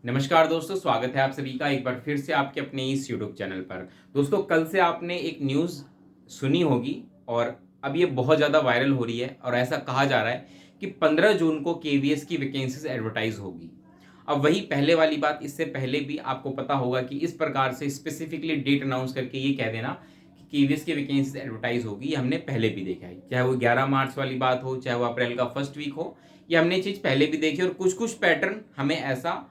नमस्कार दोस्तों, स्वागत है आप सभी का एक बार फिर से आपके अपने इस यूट्यूब चैनल पर। दोस्तों, कल से आपने एक न्यूज़ सुनी होगी और अब ये बहुत ज़्यादा वायरल हो रही है और ऐसा कहा जा रहा है कि 15 जून को केवीएस की वैकेंसीज एडवर्टाइज होगी। अब वही पहले वाली बात, इससे पहले भी आपको पता होगा कि इस प्रकार से स्पेसिफिकली डेट अनाउंस करके ये कह देना कि केवीएस की वैकेंसीज एडवर्टाइज होगी, ये हमने पहले भी देखा है। चाहे वो 11 मार्च वाली बात हो, चाहे वो अप्रैल का फर्स्ट वीक हो, ये हमने चीज़ पहले भी देखी और कुछ कुछ पैटर्न हमें ऐसा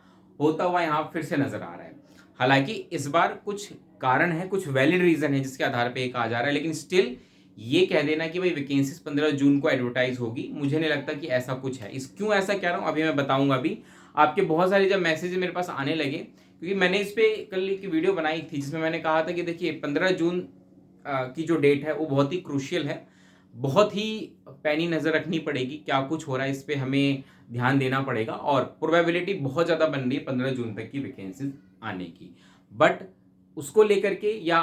होता हुआ यहाँ फिर से नजर आ रहा है। हालांकि इस बार कुछ कारण है, कुछ वैलिड रीजन है जिसके आधार पे ये कहा जा रहा है, लेकिन स्टिल ये कह देना कि भाई वैकेंसीज 15 जून को एडवर्टाइज होगी, मुझे नहीं लगता कि ऐसा कुछ है। इस क्यों ऐसा कह रहा हूँ अभी मैं बताऊंगा। अभी आपके बहुत सारे जब मैसेज मेरे पास आने लगे, क्योंकि मैंने इस पे कल एक वीडियो बनाई थी जिसमें मैंने कहा था कि देखिए 15 जून की जो डेट है वो बहुत ही क्रूशियल है, बहुत ही पैनी नज़र रखनी पड़ेगी, क्या कुछ हो रहा है इस पे हमें ध्यान देना पड़ेगा और प्रोबेबिलिटी बहुत ज़्यादा बन रही है 15 जून तक की वैकेंसीज आने की। बट उसको लेकर के या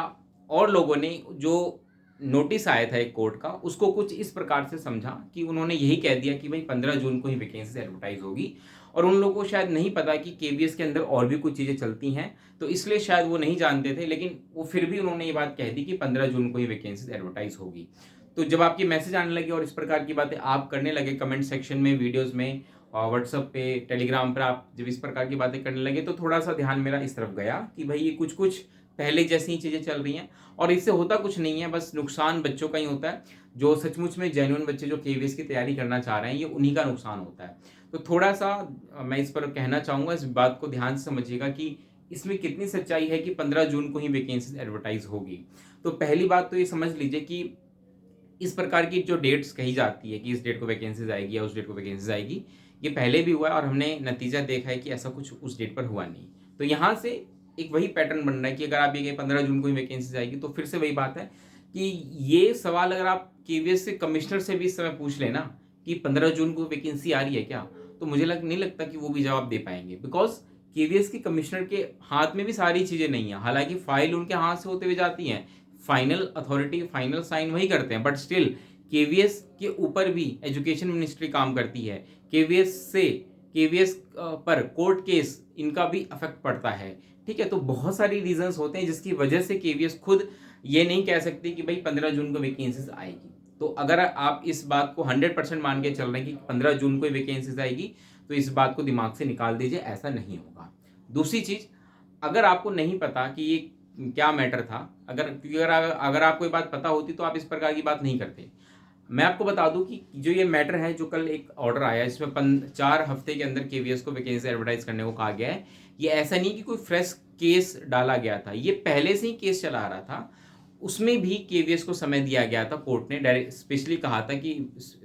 और लोगों ने जो नोटिस आया था एक कोर्ट का, उसको कुछ इस प्रकार से समझा कि उन्होंने यही कह दिया कि भाई 15 जून को ही वैकेंसीज एडवर्टाइज होगी, और उन लोगों को शायद नहीं पता कि केवीएस के अंदर और भी कुछ चीज़ें चलती हैं, तो इसलिए शायद वो नहीं जानते थे, लेकिन वो फिर भी उन्होंने ये बात कह दी कि 15 जून को ही वैकेंसीज एडवर्टाइज होगी। तो जब आपके मैसेज आने लगे और इस प्रकार की बातें आप करने लगे कमेंट सेक्शन में, वीडियोस में, व्हाट्सएप पे, टेलीग्राम पर आप जब इस प्रकार की बातें करने लगे, तो थोड़ा सा ध्यान मेरा इस तरफ गया कि भाई ये कुछ कुछ पहले जैसी ही चीज़ें चल रही हैं और इससे होता कुछ नहीं है, बस नुकसान बच्चों का ही होता है। जो सचमुच में जेन्युइन बच्चे जो केवीएस की तैयारी करना चाह रहे हैं, ये उन्हीं का नुकसान होता है। तो थोड़ा सा मैं इस पर कहना चाहूँगा, इस बात को ध्यान से समझिएगा कि इसमें कितनी सच्चाई है कि 15 जून को ही वैकेंसीज एडवर्टाइज होगी। तो पहली बात तो ये समझ लीजिए कि इस प्रकार की जो डेट्स कही जाती है कि इस डेट को वैकेंसीज आएगी या उस डेट को वैकेंसीज आएगी, ये पहले भी हुआ है और हमने नतीजा देखा है कि ऐसा कुछ उस डेट पर हुआ नहीं। तो यहाँ से एक वही पैटर्न बन रहा है कि अगर आप ये कहें 15 जून को ही वैकेंसीज आएगी, तो फिर से वही बात है कि ये सवाल अगर आप केवीएस से कमिश्नर से भी इस समय पूछ लेना कि 15 जून को वैकेंसी आ रही है क्या, तो मुझे नहीं लगता कि वो भी जवाब दे पाएंगे, बिकॉज केवीएस के कमिश्नर के हाथ में भी सारी चीज़ें नहीं है। हालांकि फाइल उनके हाथ से होते हुए जाती हैं, फाइनल अथॉरिटी, फाइनल साइन वही करते हैं, बट स्टिल केवीएस के ऊपर भी एजुकेशन मिनिस्ट्री काम करती है। केवीएस पर कोर्ट केस इनका भी अफेक्ट पड़ता है। ठीक है, तो बहुत सारी रीजंस होते हैं जिसकी वजह से केवीएस खुद ये नहीं कह सकती कि भाई 15 जून को वैकेंसीज आएगी। तो अगर आप इस बात को 100% मान के चल रहे हैं कि 15 जून को ही वैकेंसीज आएगी, तो इस बात को दिमाग से निकाल दीजिए, ऐसा नहीं होगा। दूसरी चीज, अगर आपको नहीं पता कि ये क्या मैटर था, क्योंकि अगर आपको ये बात पता होती तो आप इस प्रकार की बात नहीं करते। मैं आपको बता दूं कि जो ये मैटर है, जो कल एक ऑर्डर आया है जिसमें 4 हफ्ते के अंदर केवीएस को वैकेंसी एडवर्टाइज करने को कहा गया है, ये ऐसा नहीं कि कोई फ्रेश केस डाला गया था, ये पहले से ही केस चला आ रहा था। उसमें भी केवीएस को समय दिया गया था, कोर्ट ने डायरेक्ट स्पेशली कहा था कि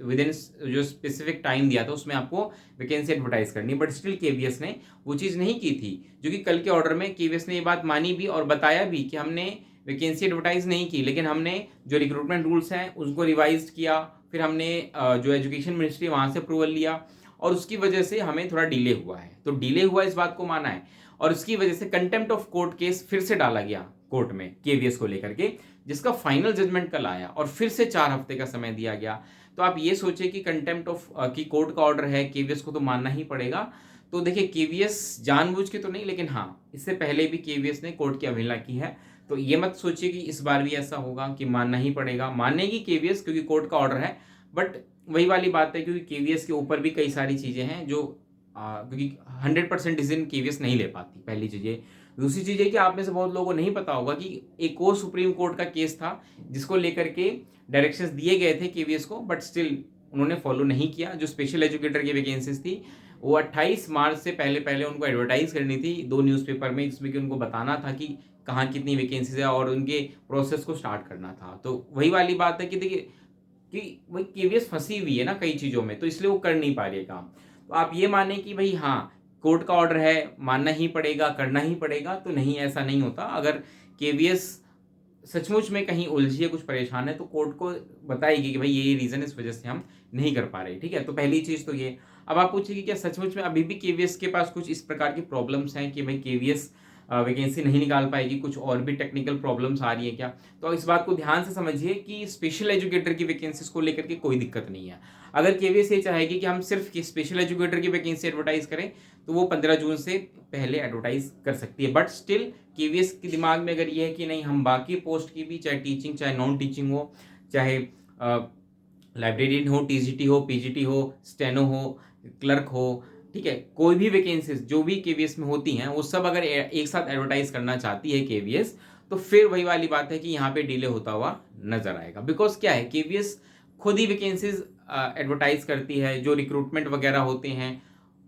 विद इन जो स्पेसिफिक टाइम दिया था उसमें आपको वैकेंसी एडवर्टाइज करनी, बट स्टिल केवीएस ने वो चीज़ नहीं की थी। जो कि कल के ऑर्डर में केवीएस ने ये बात मानी भी और बताया भी कि हमने वैकेंसी एडवर्टाइज नहीं की, लेकिन हमने जो रिक्रूटमेंट रूल्स हैं उसको रिवाइज किया, फिर हमने जो एजुकेशन मिनिस्ट्री वहाँ से अप्रूवल लिया और उसकी वजह से हमें थोड़ा डिले हुआ है। तो डिले हुआ इस बात को माना है और उसकी वजह से कंटेम्प्ट ऑफ कोर्ट केस फिर से डाला गया कोर्ट में केवीएस को लेकर के, जिसका फाइनल जजमेंट कल आया और फिर से 4 हफ्ते का समय दिया गया। तो आप ये सोचिए कि कंटेम्प्ट ऑफ की कोर्ट का ऑर्डर है, केवीएस को तो मानना ही पड़ेगा। तो देखिए, केवीएस जानबूझ के तो नहीं, लेकिन हाँ, इससे पहले भी केवीएस ने कोर्ट की अवहेलना की है। तो ये मत सोचिए कि इस बार भी ऐसा होगा कि मानना ही पड़ेगा, मानेगी केवीएस क्योंकि कोर्ट का ऑर्डर है। बट वही वाली बात है, क्योंकि केवीएस के ऊपर भी कई सारी चीज़ें हैं जो क्योंकि 100% डिसीजन केवीएस नहीं ले पाती, पहली चीज़ ये। दूसरी चीज़ है कि आप में से बहुत लोगों को नहीं पता होगा कि एक और सुप्रीम कोर्ट का केस था जिसको लेकर के डायरेक्शंस दिए गए थे केवीएस को, बट स्टिल उन्होंने फॉलो नहीं किया। जो स्पेशल एजुकेटर की वैकेंसीज थी वो 28 मार्च से पहले पहले उनको एडवर्टाइज करनी थी 2 न्यूज़पेपर में, जिसमें कि उनको बताना था कि कहाँ कितनी वैकेंसीज है और उनके प्रोसेस को स्टार्ट करना था। तो वही वाली बात है कि देखिए कि वही केवीएस फंसी हुई है ना कई चीज़ों में, तो इसलिए वो कर नहीं पा रही है काम। तो आप ये माने कि भाई हाँ, कोर्ट का ऑर्डर है, मानना ही पड़ेगा, करना ही पड़ेगा, तो नहीं, ऐसा नहीं होता। अगर केवीएस सचमुच में कहीं उलझी है, कुछ परेशान है, तो कोर्ट को बताएगी कि भाई ये रीज़न, इस वजह से हम नहीं कर पा रहे। ठीक है, तो पहली चीज़ तो ये। अब आप पूछिए कि क्या सचमुच में अभी भी केवीएस के पास कुछ इस प्रकार की प्रॉब्लम्स हैं कि भाई केवीएस वैकेंसी नहीं निकाल पाएगी, कुछ और भी टेक्निकल प्रॉब्लम्स आ रही है क्या, तो इस बात को ध्यान से समझिए कि स्पेशल एजुकेटर की वैकेंसीज को लेकर के कोई दिक्कत नहीं है। अगर केवीएस ये चाहेगी कि हम सिर्फ स्पेशल एजुकेटर की वैकेंसी एडवर्टाइज करें तो वो 15 जून से पहले एडवर्टाइज कर सकती है। बट स्टिल केवीएस के दिमाग में अगर ये है कि नहीं, हम बाकी पोस्ट की भी, चाहे टीचिंग चाहे नॉन टीचिंग हो, चाहे लाइब्रेरियन हो, टीजीटी हो, पीजीटी हो, स्टेनो हो, क्लर्क हो, ठीक है, कोई भी वैकेंसीज जो भी केवीएस में होती हैं वो सब अगर एक साथ एडवर्टाइज करना चाहती है केवीएस, तो फिर वही वाली बात है कि यहाँ पे डिले होता हुआ नजर आएगा। बिकॉज क्या है, केवीएस खुद ही वैकेंसीज एडवर्टाइज करती है, जो रिक्रूटमेंट वगैरह होते हैं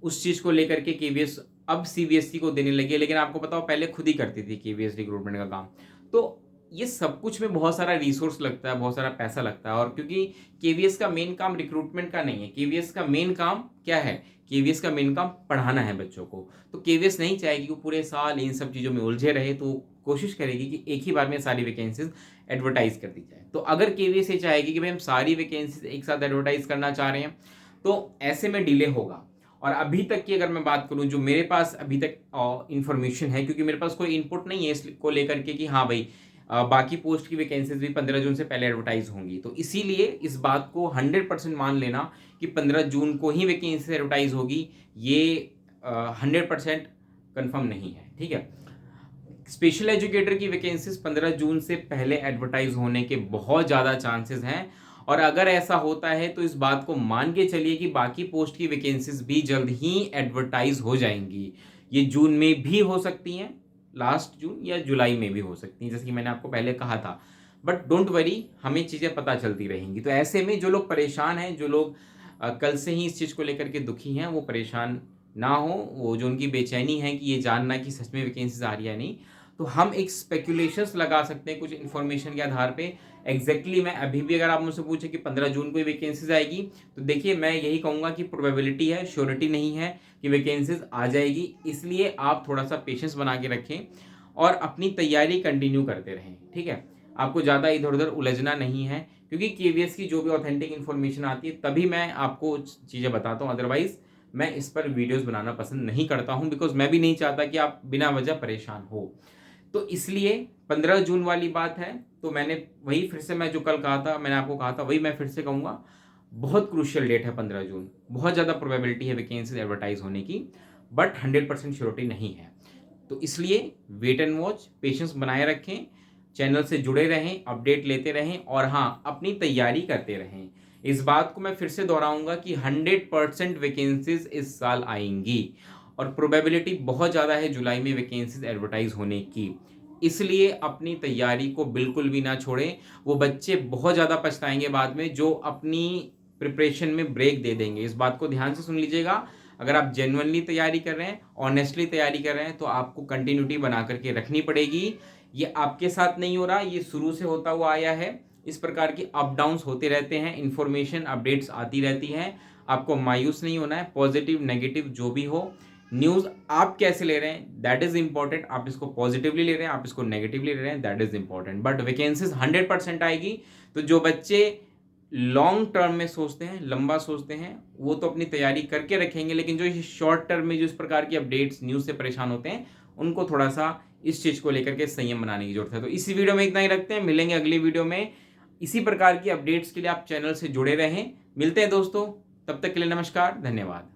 उस चीज़ को लेकर के केवीएस अब सीबीएसई को देने लगी है, लेकिन आपको पता हो पहले खुद ही करती थी केवीएस रिक्रूटमेंट का काम। तो ये सब कुछ में बहुत सारा रिसोर्स लगता है, बहुत सारा पैसा लगता है, और क्योंकि केवीएस का मेन काम रिक्रूटमेंट का नहीं है, केवीएस का मेन काम क्या है, केवीएस का मेन काम पढ़ाना है बच्चों को। तो केवीएस नहीं चाहेगी कि वो पूरे साल इन सब चीज़ों में उलझे रहे, तो कोशिश करेगी कि एक ही बार में सारी वैकेंसीज एडवर्टाइज कर दी जाए। तो अगर केवीएस ये चाहेगी कि भाई हम सारी वैकेंसीज एक साथ एडवर्टाइज करना चाह रहे हैं, तो ऐसे में डिले होगा। और अभी तक की अगर मैं बात करूं, जो मेरे पास अभी तक इंफॉर्मेशन है, क्योंकि मेरे पास कोई इनपुट नहीं है इसको लेकर के कि हाँ भाई बाकी पोस्ट की वैकेंसीज भी 15 जून से पहले एडवर्टाइज होंगी, तो इसीलिए इस बात को 100% मान लेना कि 15 जून को ही वैकेंसी एडवर्टाइज होगी, ये 100% कन्फर्म नहीं है। ठीक है, स्पेशल एजुकेटर की वैकेंसीज 15 जून से पहले एडवर्टाइज होने के बहुत ज़्यादा चांसेस हैं, और अगर ऐसा होता है तो इस बात को मान के चलिए कि बाकी पोस्ट की वैकेंसीज भी जल्द ही एडवर्टाइज हो जाएंगी। ये जून में भी हो सकती हैं, लास्ट जून, या जुलाई में भी हो सकती हैं, जैसे कि मैंने आपको पहले कहा था। बट डोंट वरी, हमें चीज़ें पता चलती रहेंगी। तो ऐसे में जो लोग परेशान हैं, जो लोग कल से ही इस चीज़ को लेकर के दुखी हैं, वो परेशान ना हो। वो जो उनकी बेचैनी है कि ये जानना कि सच में वैकेंसीज आ रही है नहीं, तो हम एक स्पेकुलेशंस लगा सकते हैं कुछ इन्फॉर्मेशन के आधार पे। एग्जैक्टली मैं अभी भी अगर आप मुझसे पूछे कि 15 जून को ही वैकेंसीज आएगी, तो देखिए मैं यही कहूँगा कि प्रोबेबिलिटी है, श्योरिटी नहीं है कि वैकेंसीज आ जाएगी। इसलिए आप थोड़ा सा पेशेंस बना के रखें और अपनी तैयारी कंटिन्यू करते रहें। ठीक है, आपको ज़्यादा इधर उधर उलझना नहीं है, क्योंकि केवीएस की जो भी ऑथेंटिक इन्फॉर्मेशन आती है तभी मैं आपको चीज़ें बताता हूँ। अदरवाइज मैं इस पर वीडियोस बनाना पसंद नहीं करता हूँ, बिकॉज मैं भी नहीं चाहता कि आप बिना वजह परेशान हो। तो इसलिए 15 जून वाली बात है, तो मैंने वही फिर से, मैं जो कल कहा था, मैंने आपको कहा था, वही मैं फिर से कहूँगा, बहुत क्रूशियल डेट है 15 जून। बहुत ज़्यादा प्रोबेबिलिटी है वैकेंसीज एडवर्टाइज होने की, बट 100% श्योरिटी नहीं है। तो इसलिए वेट एंड वॉच, पेशेंस बनाए रखें, चैनल से जुड़े रहें, अपडेट लेते रहें, और हाँ, अपनी तैयारी करते रहें। इस बात को मैं फिर से दोहराऊंगा कि 100% वैकेंसीज इस साल आएंगी, और प्रोबेबिलिटी बहुत ज़्यादा है जुलाई में वैकेंसीज एडवर्टाइज होने की। इसलिए अपनी तैयारी को बिल्कुल भी ना छोड़ें। वो बच्चे बहुत ज़्यादा पछताएंगे बाद में जो अपनी प्रिपरेशन में ब्रेक दे देंगे। इस बात को ध्यान से सुन लीजिएगा। अगर आप जेन्युइनली तैयारी कर रहे हैं, ऑनेस्टली तैयारी कर रहे हैं, तो आपको कंटिन्यूटी बना करके रखनी पड़ेगी। ये आपके साथ नहीं हो रहा, ये शुरू से होता हुआ आया है। इस प्रकार की अप डाउन्स होते रहते हैं, इन्फॉर्मेशन अपडेट्स आती रहती हैं। आपको मायूस नहीं होना है, पॉजिटिव नेगेटिव जो भी हो, न्यूज़ आप कैसे ले रहे हैं दैट इज इंपॉर्टेंट। आप इसको पॉजिटिवली ले रहे हैं, आप इसको नेगेटिवली ले रहे हैं, that is important. But vacancies 100% आएगी। तो जो बच्चे लॉन्ग टर्म में सोचते हैं, लंबा सोचते हैं, वो तो अपनी तैयारी करके रखेंगे, लेकिन जो शॉर्ट टर्म में जो इस प्रकार की अपडेट्स न्यूज़ से परेशान होते हैं, उनको थोड़ा सा इस चीज़ को लेकर के संयम बनाने की जरूरत है। तो इसी वीडियो में इतना ही रखते हैं, मिलेंगे अगली वीडियो में। इसी प्रकार की अपडेट्स के लिए आप चैनल से जुड़े रहें। मिलते हैं दोस्तों, तब तक के लिए नमस्कार, धन्यवाद।